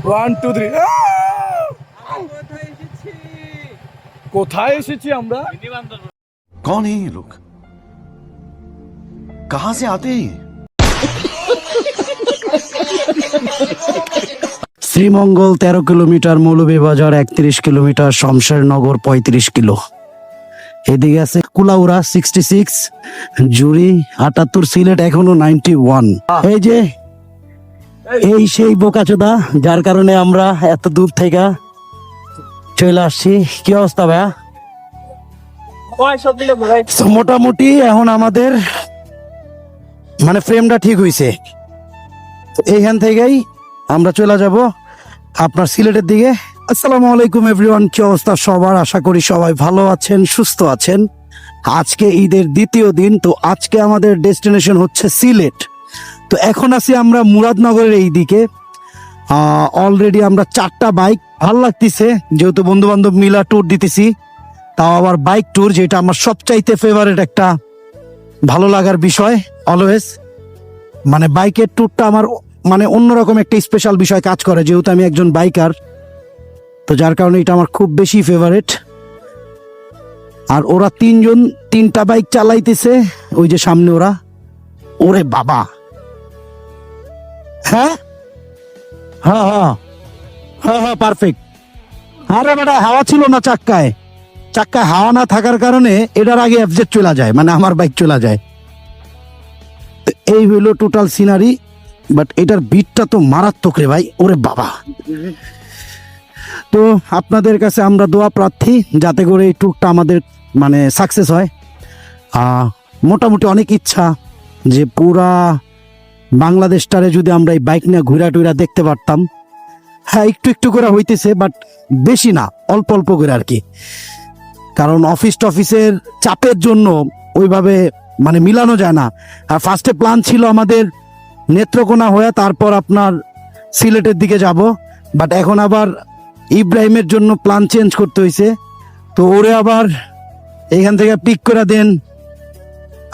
One two three. কোথায় এসেছি আমরা? कौन है ये लोग? कहां से आते हैं ये? Sreemangal 13 kilometre, Moulvibazar 31 kilometre, Shamshernagar 35 kilo. এদিকে আছে কুলাউড়া 66, জুড়ি 78, সিলেট এখনো 91। এই যে এই সেই বোকাচোদা যার কারণে আমরা এত দূর থেকে চলে আসছি। কি অবস্থা ভাইয়া? তো মোটামুটি এখন আমাদের মানে ফ্রেমটা ঠিক হইছে। এইখান থেকেই আমরা চলে যাব আপনার সিলেটের দিকে। আসসালামু আলাইকুম এভরিওয়ান, কি অবস্থা সবার? আশা করি সবাই ভালো আছেন, সুস্থ আছেন। আজকে ঈদের দ্বিতীয় দিন, তো আজকে আমাদের ডেস্টিনেশন হচ্ছে সিলেট। তো এখন আছি আমরা মুরাদনগরের এই দিকে। অলরেডি আমরা 4টা বাইক, ভাল লাগতেছে যেহেতু বন্ধু বান্ধব মিলা ট্যুর দিতেছি, তাও আবার বাইক ট্যুর, যেটা আমার সবচাইতে ফেভারিট একটা ভালো লাগার বিষয় অলওয়েজ। মানে বাইকের ট্যুরটা আমার মানে অন্যরকম একটা স্পেশাল বিষয় কাজ করে, যেহেতু আমি একজন বাইকার, তো যার কারণে এটা আমার খুব বেশি ফেভারিট। আর ওরা 3জন 3টা বাইক চালাইতেছে, ওই যে সামনে ওরা। ওরে বাবা, হ্যাঁ হ্যাঁ হ্যাঁ হ্যাঁ হ্যাঁ পারফেক্ট। আরে বেটা, হাওয়া ছিল না চাক্কায়, চাক্কায় হাওয়া না থাকার কারণে এটার আগে এফজেড চলে যায়, মানে আমার বাইক চলে যায়। তো এই হইলো টোটাল সিনারি, বাট এটার বিটটা তো মারাত্মক রে ভাই। ওরে বাবা, তো আপনাদের কাছে আমরা দোয়া প্রার্থী যাতে করে এই ট্যুরটা আমাদের মানে সাকসেস হয়। মোটামুটি অনেক ইচ্ছা যে পুরা বাংলাদেশটারে যদি আমরা এই বাইক নিয়ে ঘুরা টুরা দেখতে পারতাম। হ্যাঁ, একটু একটু করে হইতেছে, বাট বেশি না, অল্প অল্প করে আর কি। কারণ অফিস টফিসের চাপের জন্য ওইভাবে মানে মিলানো যায় না। আর ফার্স্টে প্ল্যান ছিল আমাদের নেত্রকোনা হয়ে তারপর আপনার সিলেটের দিকে যাব, বাট এখন আবার ইব্রাহিমের জন্য প্ল্যান চেঞ্জ করতে হয়েছে। তো ওরে আবার এখান থেকে পিক করে দেন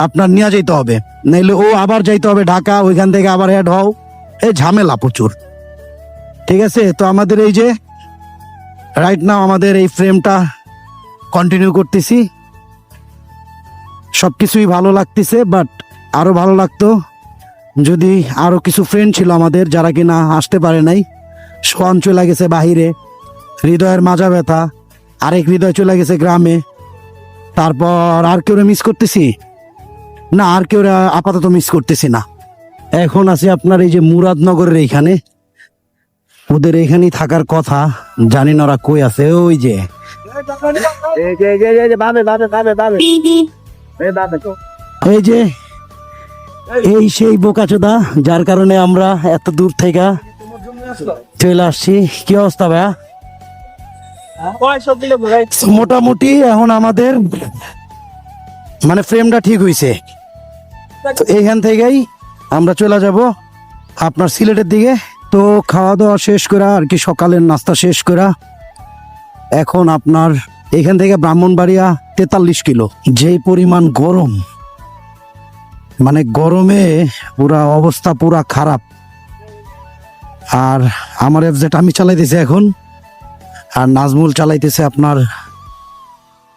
আপনার নিয়ে যাইতে হবে, নাইলে ও আবার যাইতে হবে ঢাকা, ওইখান থেকে আবার অ্যাড হও, এই ঝামেলা প্রচুর। ঠিক আছে, তো আমাদের এই যে রাইট নাও আমাদের এই ফ্রেমটা কন্টিনিউ করতেছি। সবকিছুই ভালো লাগতেছে, বাট আরো ভালো লাগতো যদি আরো কিছু ফ্রেন্ড ছিল আমাদের যারা কিনা আসতে পারে নাই। সোহান চলে গেছে বাহিরে, হৃদয়ের মাজা ব্যথা, আরেক হৃদয় চলে গেছে গ্রামে। তারপর আর কেউ মিস করতেছি না, আর কেউ আপাতত মিস করতেছি না। এখন আছি আপনার এই যে মুরাদনগরের এইখানে, ওদের এইখানেই থাকার কথা, জানি না ওরা কই আছে। ওই যে এই যে এই সেই বোকাচোদা যার কারণে আমরা এত দূর থেকে চলে আসছি। কি অবস্থা ভাইয়া? মোটামুটি এখন আমাদের মানে ফ্রেমটা ঠিক হইছে। তো এইখান থেকেই আমরা চলে যাব আপনার সিলেটের দিকে। তো খাওয়া দাওয়া শেষ করা আর কি, সকালের নাস্তা শেষ করা এখন আপনার এখান থেকে ব্রাহ্মণবাড়িয়া 43 কিলো। যেই পরিমাণ গরম, মানে গরমে পুরা অবস্থা পুরা খারাপ। আর আমার এফজেড আমি চালাইতেছি এখন, আর নাজমুল চালাইতেছে আপনার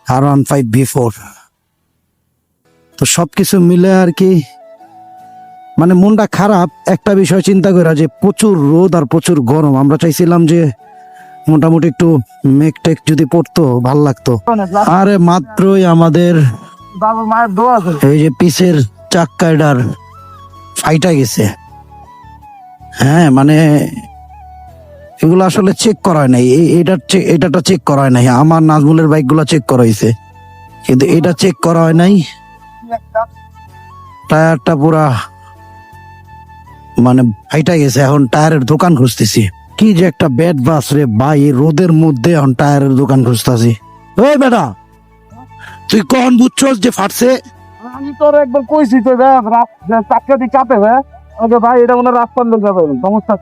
R15 V4। তো সবকিছু মিলে আর কি মানে মনটা খারাপ। একটা বিষয় চিন্তা করা যে প্রচুর রোদ আর প্রচুর গরম। আমরা চাইছিলাম যে মোটামুটি একটু মেঘ টেক যদি পড়তো ভাল লাগতো। আরে মাত্রই আমাদের এই যে পিছের চাক্কাটার ফাইটা গেছে। হ্যাঁ, মানে এগুলো আসলে চেক করা হয় নাই, এটাটা চেক করা হয় নাই। আমার নাজমুলের বাইক গুলা চেক করা হয়েছে, কিন্তু এটা চেক করা হয় নাই। টায়ারটা পুরা মানে ফাইটা গেছে। এখন টায়ারের দোকান খুঁজতেছি। কি যে একটা ব্যাড বাস রে ভাই, রোদের মধ্যে এখন টায়ারের দোকান খুঁজতেছি। ওই বেটা, তুই কখন বুঝছস যে ফাটছে? আমি তোর একবার কইছি তো চাকরি দিয়ে চাপে ভাই, এটা মনে রাস্তার লোক যাবে, সমস্যা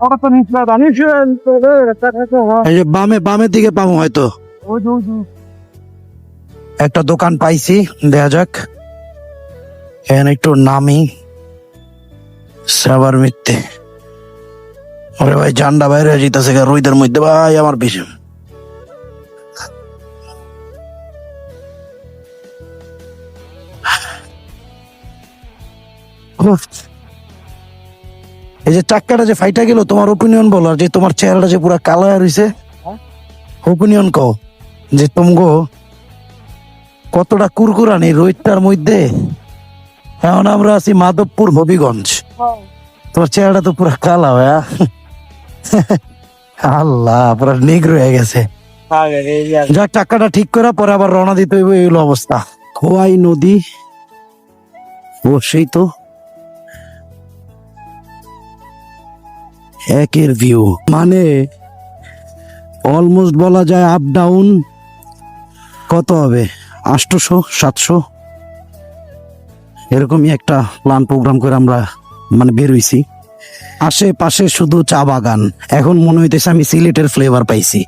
ওটা তো নিচ এই যে বামের দিকে পাবো হয়তো একটা দোকান পাইছি, দেখা যাক। এখানে একটু নামি সাবার মিথ্যে। ওরে ভাই ঝান্ডা বাইরে যেতেছে রোদের মধ্যে ভাই আমার বেশি এই যে চাক্কাটা যে ফাইটা গেল তোমার ওপিনিয়ন বলো আর যে তোমার চেহারাটা যে পুরা কালো হয়েছে ওপিনিয়ন কও যে তোমগো কতটা কুরকুরানি রোদটার মধ্যে এখন আমরা আছি মাধবপুর হবিগঞ্জ তোমার চেহারাটা তো পুরা কালা ভাইয়া আল্লাহ পুরা নিগ্র হয়ে গেছে যাক টাকাটা ঠিক করা পরে আবার রওনা দিতে হইব এই হলো অবস্থা খোয়াই নদী অবশ্যই তো একের ভিউ মানে অলমোস্ট বলা যায় আপ ডাউন কত হবে 800-700 এরকমই একটা প্ল্যান প্রোগ্রাম করে আমরা মানে বের হইছি আশেপাশে শুধু চা বাগান এখন মনে হইতেছে আমি সিলেটের ফ্লেভার পাইছি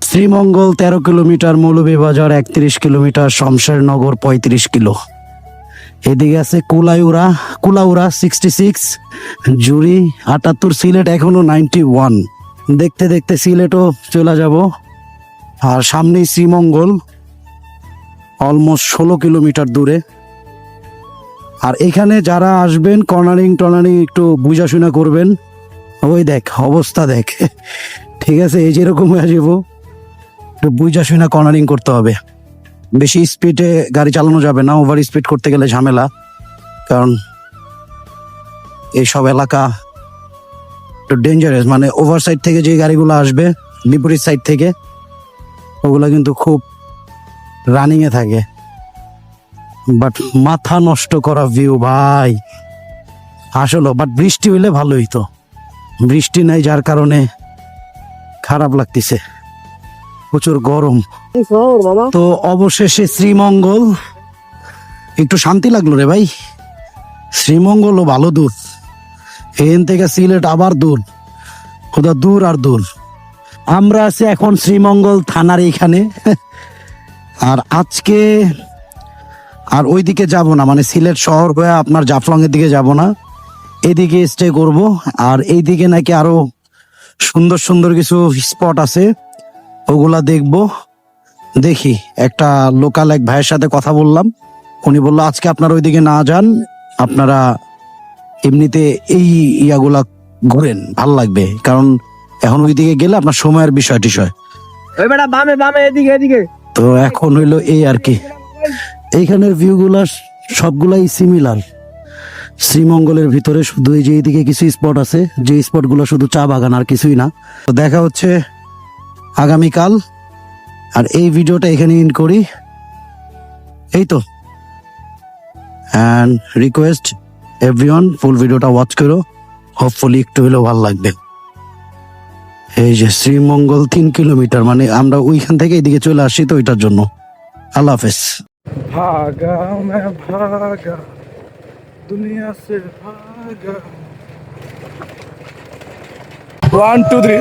Sreemangal 13 kilometre Moulvibazar 31 kilometre Shamshernagar 35 kilo এদিকে আছে কুলাউড়া 66 জুড়ি 78 সিলেট এখনো 91 দেখতে দেখতে সিলেটও চলে যাব আর সামনেই শ্রীমঙ্গল অলমোস্ট 16 কিলোমিটার দূরে আর এখানে যারা আসবেন কর্নারিং টর্নারিং একটু বুঝাশুনা করবেন ওই দেখ অবস্থা দেখ ঠিক আছে এই যেরকম হয়ে যাবো একটু বুঝাশুনা কর্নারিং করতে হবে বেশি স্পিডে গাড়ি চালানো যাবে না ওভার স্পিড করতে গেলে ঝামেলা কারণ এইসব এলাকা একটু ডেঞ্জারাস মানে ওভার সাইড থেকে যে গাড়িগুলো আসবে বিপরীত সাইড থেকে ওগুলা কিন্তু খুব রানিং এ থাকে বাট মাথা নষ্ট করা ভিউ ভাই আসলে বাট বৃষ্টি হইলে ভালো হইতো বৃষ্টি নাই যার কারণে খারাপ লাগতেছে প্রচুর গরম তো অবশেষে শ্রীমঙ্গল একটু শান্তি লাগলো রে ভাই শ্রীমঙ্গলও ভালো দূর এখান থেকে সিলেট আবার দূর কোথা দূর আর দূর আমরা আছি এখন শ্রীমঙ্গল থানার এখানে আর আজকে আর ওইদিকে যাব না মানে সিলেট শহর হয়ে আপনার জাফলং এর দিকে যাব না এদিকে স্টে করব আর এইদিকে নাকি আরো সুন্দর সুন্দর কিছু স্পট আছে ওগুলা দেখব দেখি একটা লোকাল এক ভাইয়ের সাথে কথা বললাম উনি বললো আজকে আপনারা ওইদিকে না যান আপনারা এমনিতে এই ইয়াগুলা ঘুরেন ভাল লাগবে কারণ এখন ওইদিকে গেলে আপনার সময়ের বিষয় টিষয় তো এখন হইলো এই আর কি এইখানের ভিউ গুলা সবগুলাই সিমিলার শ্রীমঙ্গলের ভিতরে শুধু এই যে এইদিকে কিছু স্পট আছে যে স্পট গুলো শুধু চা বাগান আর কিছুই না তো দেখা হচ্ছে আগামীকাল আর এই ভিডিওটা এখানে এন্ড করি এই তো অ্যান্ড রিকোয়েস্ট এভরিওয়ান ফুল ভিডিওটা ওয়াচ করো হোপফুলি একটু হলেও ভালো লাগবে এই যে শ্রীমঙ্গল 3 কিলোমিটার মানে আমরা ওইখান থেকে এইদিকে চলে আসছি তো ওইটার জন্য আল্লাহ হাফেজ भागा मैं भागा दुनिया से भागा 1 2 3